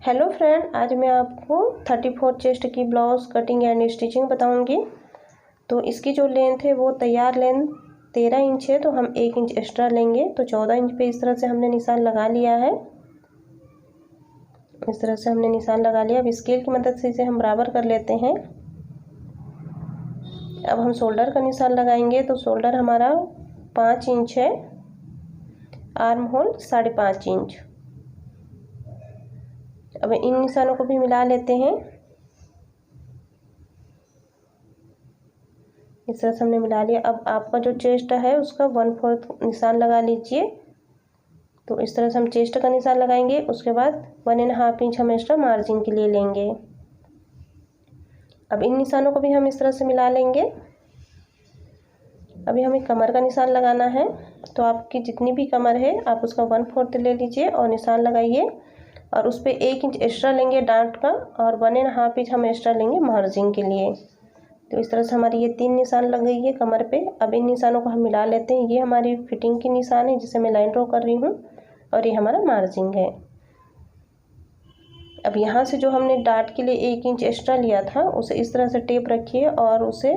Hello friend, आज मैं आपको 34 चेस्ट की ब्लाउज कटिंग एंड स्टिचिंग बताऊंगी। तो इसकी जो लेंथ है वो तैयार लेंथ 13 इंच है, तो हम 1 इंच एक्स्ट्रा लेंगे। तो 14 इंच पे इस तरह से हमने निशान लगा लिया है। इस तरह से हमने निशान लगा लिया। अब स्केल की मदद से इसे हम बराबर कर लेते हैं। अब हम शोल्डर का निशान लगाएंगे। तो शोल्डर हमारा 5 इंच है, आर्म होल 5.5 इंच। अब इन निशानों को भी मिला लेते हैं। इस तरह से हमने मिला लिया। अब आपका जो चेस्ट है उसका 1/4 निशान लगा लीजिए। तो इस तरह से हम चेस्ट का निशान लगाएंगे। उसके बाद 1.5 इंच हम एक्स्ट्रा मार्जिन के लिए लेंगे। अब इन निशानों को भी हम इस तरह से मिला लेंगे। अभी हमें कमर का निशान लगाना है। तो आपकी जितनी भी कमर है आप उसका 1/4 ले लीजिए और निशान लगाइए। और उस पर 1 इंच एक्स्ट्रा लेंगे डांट का, और 1.5 इंच हम एक्स्ट्रा लेंगे मार्जिन के लिए। तो इस तरह से हमारी ये 3 निशान लग गई है कमर पे। अब इन निशानों को हम मिला लेते हैं। ये हमारी फिटिंग की निशान है जिसे मैं लाइन ड्रॉ कर रही हूँ, और ये हमारा मार्जिन है। अब यहाँ से जो हमने डार्ट के लिए 1 इंच एक्स्ट्रा लिया था उसे इस तरह से टेप रखिए और उसे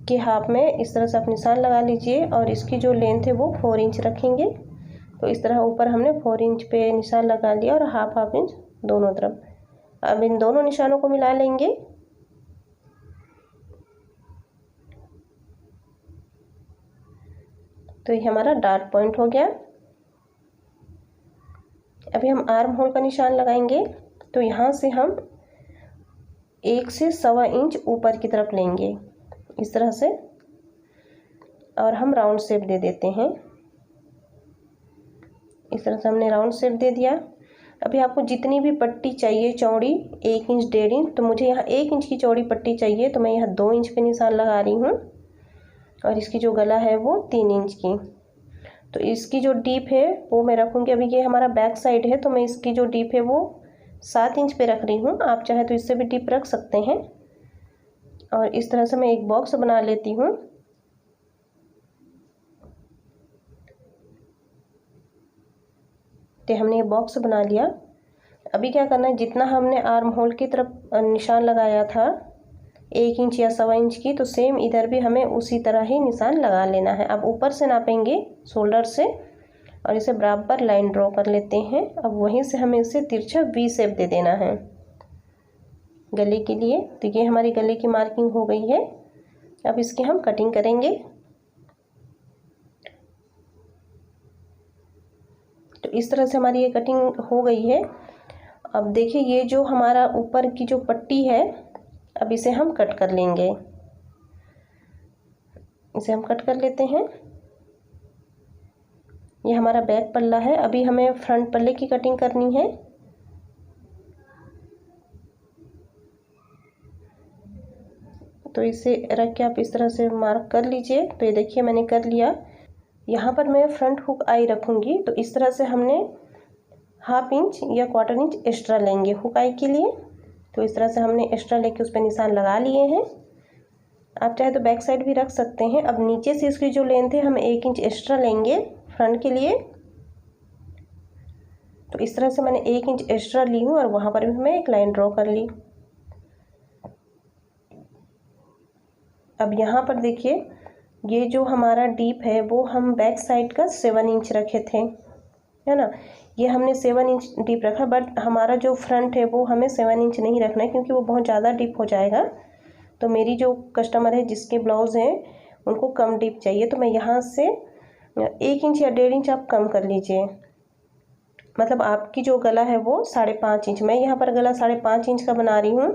के हाफ में इस तरह से आप निशान लगा लीजिए। और इसकी जो लेंथ है वो 4 इंच रखेंगे। तो इस तरह ऊपर हमने 4 इंच पे निशान लगा लिया और हाफ इंच दोनों तरफ। अब इन दोनों निशानों को मिला लेंगे। तो ये हमारा डार्ट पॉइंट हो गया। अभी हम आर्म होल का निशान लगाएंगे। तो यहाँ से हम 1 से 1.25 इंच ऊपर की तरफ लेंगे इस तरह से, और हम राउंड शेप दे देते हैं। इस तरह से हमने राउंड शेप दे दिया। अभी आपको जितनी भी पट्टी चाहिए चौड़ी, 1 इंच 1.5 इंच, तो मुझे यहाँ 1 इंच की चौड़ी पट्टी चाहिए, तो मैं यहाँ 2 इंच पे निशान लगा रही हूँ। और इसकी जो गला है वो 3 इंच की। तो इसकी जो डीप है वो मैं रखूँगी। अभी ये हमारा बैक साइड है, तो मैं इसकी जो डीप है वो 7 इंच पे रख रही हूँ। आप चाहे तो इससे भी डीप रख सकते हैं। और इस तरह से मैं एक बॉक्स बना लेती हूँ। तो हमने ये बॉक्स बना लिया। अभी क्या करना है, जितना हमने आर्म होल की तरफ निशान लगाया था 1 इंच या 1.25 इंच की, तो सेम इधर भी हमें उसी तरह ही निशान लगा लेना है। अब ऊपर से नापेंगे शोल्डर से और इसे बराबर लाइन ड्रॉ कर लेते हैं। अब वहीं से हमें इसे तिरछा वी शेप दे देना है गले के लिए। तो ये हमारी गले की मार्किंग हो गई है। अब इसकी हम कटिंग करेंगे। तो इस तरह से हमारी ये कटिंग हो गई है। अब देखिए, ये जो हमारा ऊपर की जो पट्टी है, अब इसे हम कट कर लेंगे। इसे हम कट कर लेते हैं। ये हमारा बैक पल्ला है। अभी हमें फ्रंट पल्ले की कटिंग करनी है। तो इसे रख के आप इस तरह से मार्क कर लीजिए। तो ये देखिए मैंने कर लिया। यहाँ पर मैं फ्रंट हुक आई रखूँगी। तो इस तरह से हमने 1/2 इंच या 1/4 इंच एक्स्ट्रा लेंगे हुक आई के लिए। तो इस तरह से हमने एक्स्ट्रा लेके उस पर निशान लगा लिए हैं। आप चाहे तो बैक साइड भी रख सकते हैं। अब नीचे से इसकी जो लेंथ है हम 1 इंच एक्स्ट्रा लेंगे फ्रंट के लिए। तो इस तरह से मैंने 1 इंच एक्स्ट्रा ली हूँ और वहाँ पर भी मैं एक लाइन ड्रॉ कर ली। अब यहाँ पर देखिए, ये जो हमारा डीप है वो हम बैक साइड का 7 इंच रखे थे, है ना। ये हमने 7 इंच डीप रखा, बट हमारा जो फ्रंट है वो हमें 7 इंच नहीं रखना है, क्योंकि वो बहुत ज़्यादा डीप हो जाएगा। तो मेरी जो कस्टमर है जिसके ब्लाउज़ हैं उनको कम डीप चाहिए, तो मैं यहाँ से 1 इंच या 1.5 इंच आप कम कर लीजिए। मतलब आपकी जो गला है वो 5.5 इंच, मैं यहाँ पर गला 5.5 इंच का बना रही हूँ।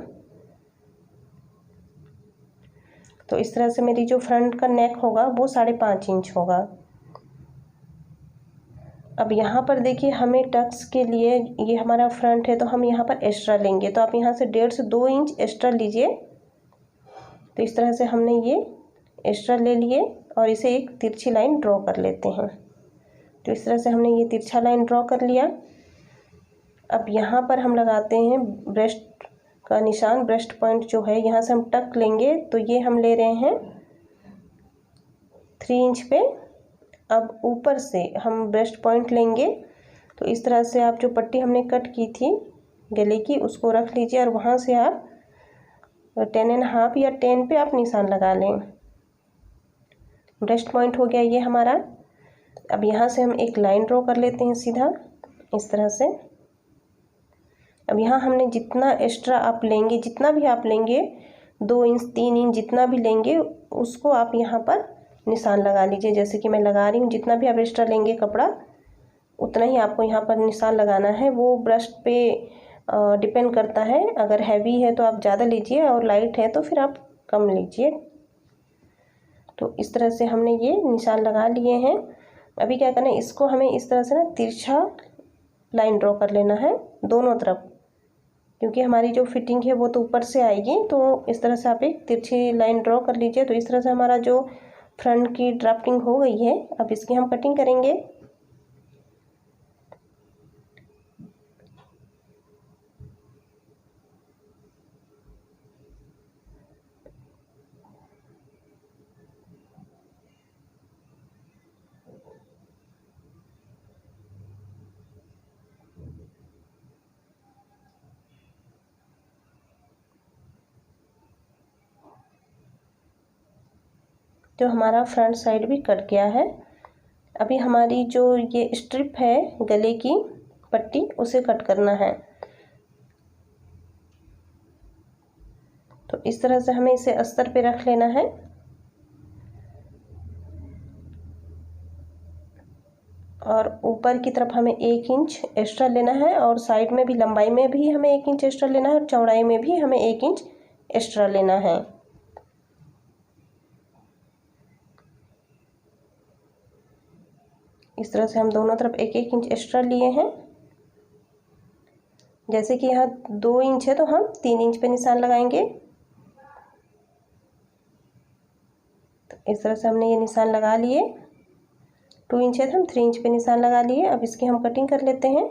तो इस तरह से मेरी जो फ्रंट का नेक होगा वो 5.5 इंच होगा। अब यहाँ पर देखिए, हमें टक्स के लिए, ये हमारा फ्रंट है तो हम यहाँ पर एक्स्ट्रा लेंगे। तो आप यहाँ से 1.5 से 2 इंच एक्स्ट्रा लीजिए। तो इस तरह से हमने ये एक्स्ट्रा ले लिए और इसे एक तिरछी लाइन ड्रॉ कर लेते हैं। तो इस तरह से हमने ये तिरछा लाइन ड्रॉ कर लिया। अब यहाँ पर हम लगाते हैं ब्रेस्ट का निशान। ब्रेस्ट पॉइंट जो है यहाँ से हम टक लेंगे। तो ये हम ले रहे हैं 3 इंच पे। अब ऊपर से हम ब्रेस्ट पॉइंट लेंगे। तो इस तरह से आप जो पट्टी हमने कट की थी गले की, उसको रख लीजिए और वहाँ से आप 10.5 या 10 पे आप निशान लगा लें। ब्रेस्ट पॉइंट हो गया ये हमारा। अब यहाँ से हम एक लाइन ड्रॉ कर लेते हैं सीधा इस तरह से। अब यहाँ हमने जितना एक्स्ट्रा आप लेंगे, जितना भी आप लेंगे 2 इंच 3 इंच जितना भी लेंगे उसको आप यहाँ पर निशान लगा लीजिए। जैसे कि मैं लगा रही हूँ, जितना भी आप एक्स्ट्रा लेंगे कपड़ा उतना ही आपको यहाँ पर निशान लगाना है। वो ब्रेस्ट पे डिपेंड करता है, अगर हैवी है तो आप ज़्यादा लीजिए और लाइट है तो फिर आप कम लीजिए। तो इस तरह से हमने ये निशान लगा लिए हैं। अभी क्या करना है, इसको हमें इस तरह से ना तिरछा लाइन ड्रॉ कर लेना है दोनों तरफ, क्योंकि हमारी जो फिटिंग है वो तो ऊपर से आएगी। तो इस तरह से आप एक तिरछी लाइन ड्रॉ कर लीजिए। तो इस तरह से हमारा जो फ्रंट की ड्राफ्टिंग हो गई है, अब इसकी हम कटिंग करेंगे। जो हमारा फ्रंट साइड भी कट गया है। अभी हमारी जो ये स्ट्रिप है गले की पट्टी, उसे कट करना है। तो इस तरह से हमें इसे अस्तर पे रख लेना है और ऊपर की तरफ हमें 1 इंच एक्स्ट्रा लेना है और साइड में भी, लंबाई में भी हमें 1 इंच एक्स्ट्रा लेना है और चौड़ाई में भी हमें 1 इंच एक्स्ट्रा लेना है। इस तरह से हम दोनों तरफ 1-1 इंच एक्स्ट्रा लिए हैं। जैसे कि यहाँ 2 इंच है तो हम 3 इंच पे निशान लगाएंगे। तो इस तरह से हमने ये निशान लगा लिए। 2 इंच है तो हम 3 इंच पे निशान लगा लिए। अब इसकी हम कटिंग कर लेते हैं।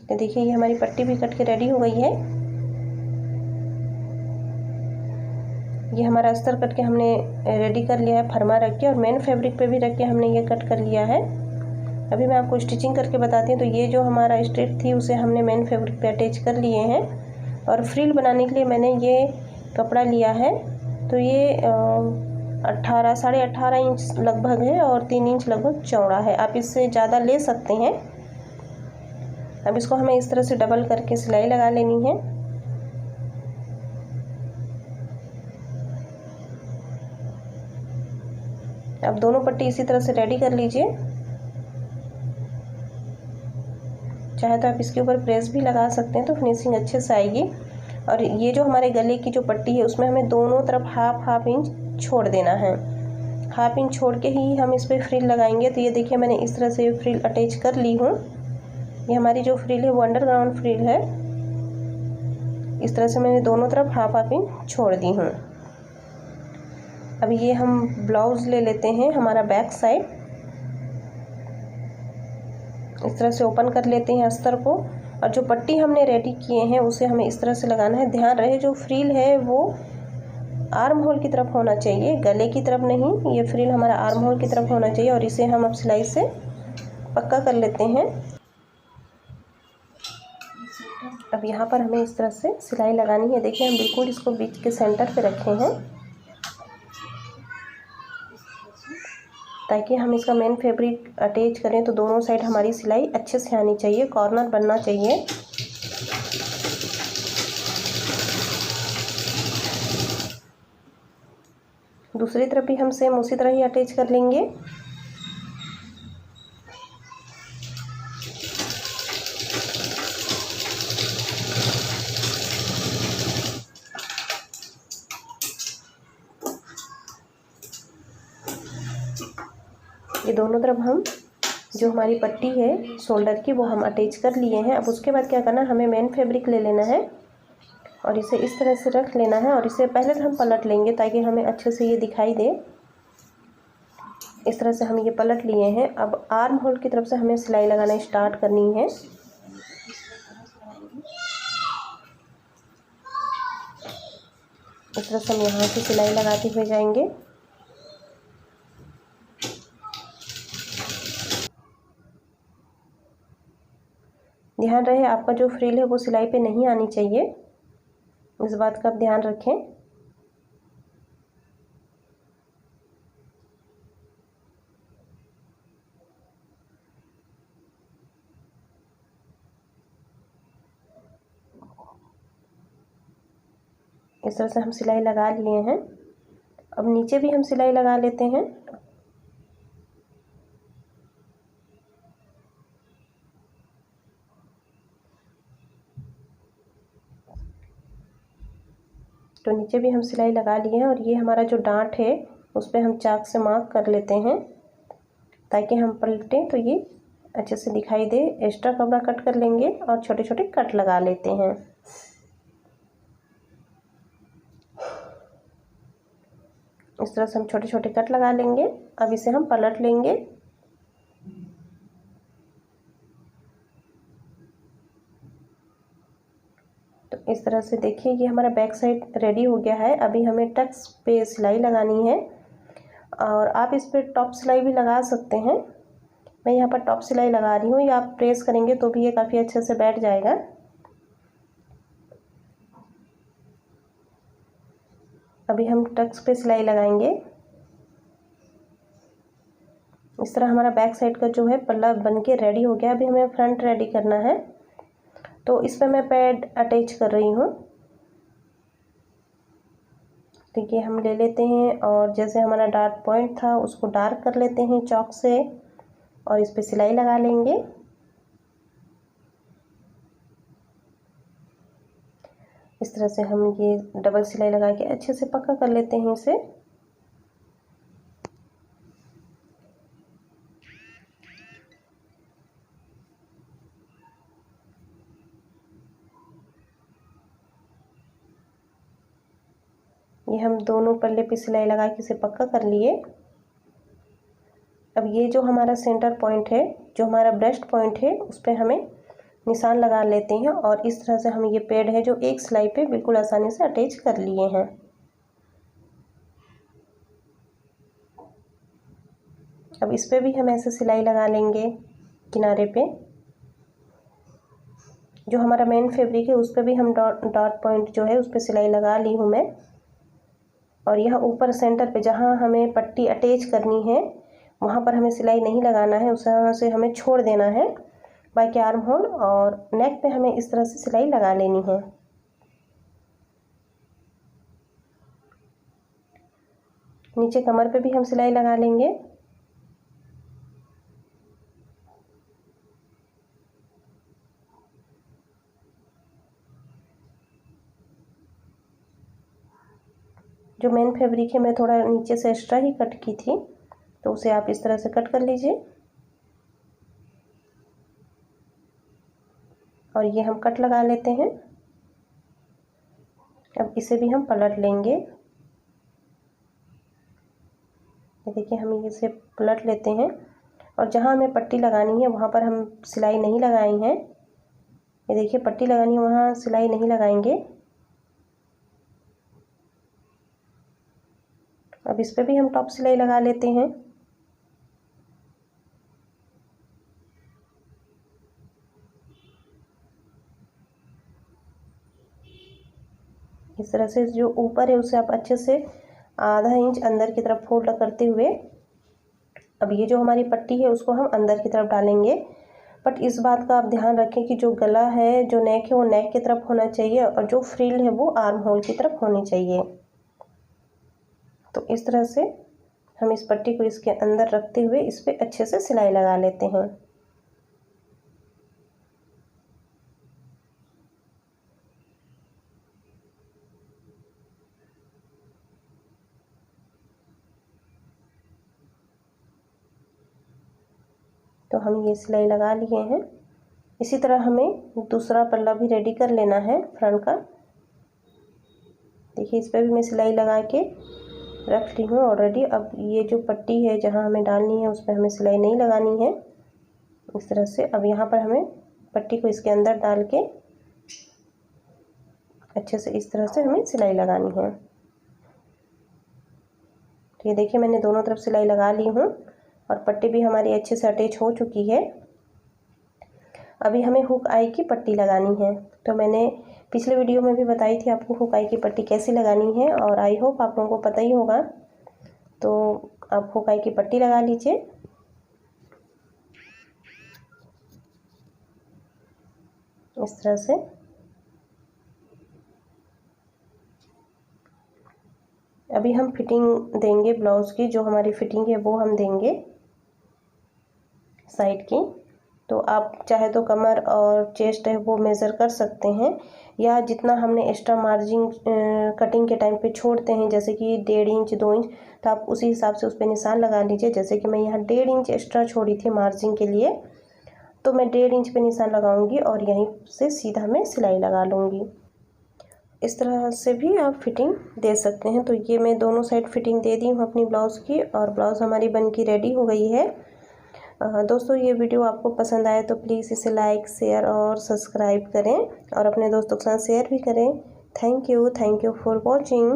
तो देखिए ये हमारी पट्टी भी कट के रेडी हो गई है। ये हमारा अस्तर कट के हमने रेडी कर लिया है, फरमा रख के, और मेन फैब्रिक पे भी रख के हमने ये कट कर लिया है। अभी मैं आपको स्टिचिंग करके बताती हूँ। तो ये जो हमारा स्ट्रिप थी उसे हमने मेन फैब्रिक पे अटैच कर लिए हैं और फ्रिल बनाने के लिए मैंने ये कपड़ा लिया है। तो ये 18 साढ़े 18 इंच लगभग है और 3 इंच लगभग चौड़ा है। आप इससे ज़्यादा ले सकते हैं। अब इसको हमें इस तरह से डबल करके सिलाई लगा लेनी है। अब दोनों पट्टी इसी तरह से रेडी कर लीजिए। चाहे तो आप इसके ऊपर प्रेस भी लगा सकते हैं तो फिनिशिंग अच्छे से आएगी। और ये जो हमारे गले की जो पट्टी है उसमें हमें दोनों तरफ हाफ इंच छोड़ देना है। हाफ इंच छोड़ के ही हम इस पर फ्रिल लगाएंगे। तो ये देखिए मैंने इस तरह से फ्रिल अटैच कर ली हूँ। ये हमारी जो फ्रिल है वो अंडरग्राउंड फ्रिल है। इस तरह से मैंने दोनों तरफ हाफ इंच छोड़ दी हूँ। अब ये हम ब्लाउज ले लेते हैं, हमारा बैक साइड। इस तरह से ओपन कर लेते हैं अस्तर को और जो पट्टी हमने रेडी किए हैं उसे हमें इस तरह से लगाना है। ध्यान रहे जो फ्रिल है वो आर्म होल की तरफ होना चाहिए, गले की तरफ नहीं। ये फ्रिल हमारा आर्म होल की तरफ होना चाहिए और इसे हम अब सिलाई से पक्का कर लेते हैं। अब यहाँ पर हमें इस तरह से सिलाई लगानी है। देखिए हम बिल्कुल इसको बीच के सेंटर पे रखे हैं ताकि हम इसका मेन फैब्रिक अटैच करें तो दोनों साइड हमारी सिलाई अच्छे से आनी चाहिए, कॉर्नर बनना चाहिए। दूसरी तरफ भी हम सेम उसी तरह ही अटैच कर लेंगे। ये दोनों तरफ हम जो हमारी पट्टी है शोल्डर की वो हम अटैच कर लिए हैं। अब उसके बाद क्या करना है, हमें मेन फैब्रिक ले लेना है और इसे इस तरह से रख लेना है और इसे पहले तो हम पलट लेंगे ताकि हमें अच्छे से ये दिखाई दे। इस तरह से हम ये पलट लिए हैं। अब आर्म होल की तरफ से हमें सिलाई लगाना स्टार्ट करनी है। इस तरह से हम यहाँ से सिलाई लगाते हुए जाएंगे। ध्यान रहे आपका जो फ्रिल है वो सिलाई पे नहीं आनी चाहिए, इस बात का आप ध्यान रखें। इस तरह से हम सिलाई लगा लिए हैं। अब नीचे भी हम सिलाई लगा लेते हैं। तो नीचे भी हम सिलाई लगा लिए हैं और ये हमारा जो डांट है उस पर हम चाक से मार्क कर लेते हैं ताकि हम पलटें तो ये अच्छे से दिखाई दे। एक्स्ट्रा कपड़ा कट कर लेंगे और छोटे छोटे कट लगा लेते हैं। इस तरह से हम छोटे छोटे कट लगा लेंगे। अब इसे हम पलट लेंगे। तो इस तरह से देखिए ये हमारा बैक साइड रेडी हो गया है। अभी हमें टक्स पे सिलाई लगानी है और आप इस पर टॉप सिलाई भी लगा सकते हैं। मैं यहाँ पर टॉप सिलाई लगा रही हूँ, या आप प्रेस करेंगे तो भी ये काफ़ी अच्छे से बैठ जाएगा। अभी हम टक्स पे सिलाई लगाएंगे। इस तरह हमारा बैक साइड का जो है पल्ला बन के रेडी हो गया। अभी हमें फ्रंट रेडी करना है, तो इस पर मैं पैड अटैच कर रही हूँ। देखिए हम ले लेते हैं और जैसे हमारा डार्क पॉइंट था उसको डार्क कर लेते हैं चॉक से और इस पर सिलाई लगा लेंगे। इस तरह से हम ये डबल सिलाई लगा के अच्छे से पक्का कर लेते हैं इसे। ये हम दोनों पल्ले पे सिलाई लगा के इसे पक्का कर लिए। अब ये जो हमारा सेंटर पॉइंट है, जो हमारा ब्रेस्ट पॉइंट है, उस पर हमें निशान लगा लेते हैं और इस तरह से हम ये पैड है जो एक सिलाई पे बिल्कुल आसानी से अटैच कर लिए हैं। अब इस पे भी हम ऐसे सिलाई लगा लेंगे किनारे पे। जो हमारा मेन फैब्रिक है उस पर भी हम डॉट पॉइंट जो है उस पर सिलाई लगा ली हूँ मैं। और यह ऊपर सेंटर पे जहाँ हमें पट्टी अटैच करनी है वहाँ पर हमें सिलाई नहीं लगाना है, उस यहाँ से हमें छोड़ देना है बाकी आर्म होल, और नेक पे हमें इस तरह से सिलाई लगा लेनी है। नीचे कमर पे भी हम सिलाई लगा लेंगे। जो मेन फैब्रिक है मैं थोड़ा नीचे से एक्स्ट्रा ही कट की थी, तो उसे आप इस तरह से कट कर लीजिए। और ये हम कट लगा लेते हैं। अब इसे भी हम पलट लेंगे। ये देखिए हम इसे पलट लेते हैं और जहाँ हमें पट्टी लगानी है वहाँ पर हम सिलाई नहीं लगाई हैं। ये देखिए पट्टी लगानी है वहाँ सिलाई नहीं लगाएंगे। अब इस पे भी हम टॉप सिलाई लगा लेते हैं। इस तरह से जो ऊपर है उसे आप अच्छे से आधा इंच अंदर की तरफ फोल्ड करते हुए, अब ये जो हमारी पट्टी है उसको हम अंदर की तरफ डालेंगे। बट इस बात का आप ध्यान रखें कि जो गला है, जो नेक है, वो नेक की तरफ होना चाहिए और जो फ्रिल है वो आर्म होल की तरफ होनी चाहिए। तो इस तरह से हम इस पट्टी को इसके अंदर रखते हुए इस पर अच्छे से सिलाई लगा लेते हैं। तो हम ये सिलाई लगा लिए हैं। इसी तरह हमें दूसरा पल्ला भी रेडी कर लेना है फ्रंट का। देखिए इस पर भी मैं सिलाई लगा के रख ली हूँ ऑलरेडी। अब ये जो पट्टी है जहाँ हमें डालनी है उस पर हमें सिलाई नहीं लगानी है। इस तरह से अब यहाँ पर हमें पट्टी को इसके अंदर डाल के अच्छे से इस तरह से हमें सिलाई लगानी है। तो ये देखिए मैंने दोनों तरफ सिलाई लगा ली हूँ और पट्टी भी हमारी अच्छे से अटैच हो चुकी है। अभी हमें हुक आई की पट्टी लगानी है। तो मैंने पिछले वीडियो में भी बताई थी आपको हुक आई की पट्टी कैसे लगानी है, और आई होप आप लोगों को पता ही होगा। तो आप हुक आई की पट्टी लगा लीजिए। इस तरह से अभी हम फिटिंग देंगे ब्लाउज़ की, जो हमारी फिटिंग है वो हम देंगे साइड की। तो आप चाहे तो कमर और चेस्ट है वो मेज़र कर सकते हैं, या जितना हमने एक्स्ट्रा मार्जिन कटिंग के टाइम पे छोड़ते हैं, जैसे कि 1.5 इंच 2 इंच, तो आप उसी हिसाब से उस पर निशान लगा लीजिए। जैसे कि मैं यहाँ 1.5 इंच एक्स्ट्रा छोड़ी थी मार्जिन के लिए, तो मैं 1.5 इंच पे निशान लगाऊंगी और यहीं से सीधा मैं सिलाई लगा लूँगी। इस तरह से भी आप फिटिंग दे सकते हैं। तो ये मैं दोनों साइड फिटिंग दे दी हूँ अपनी ब्लाउज़ की, और ब्लाउज़ हमारी बन की रेडी हो गई है। दोस्तों ये वीडियो आपको पसंद आए तो प्लीज़ इसे लाइक, शेयर और सब्सक्राइब करें, और अपने दोस्तों के साथ शेयर भी करें। Thank you for watching.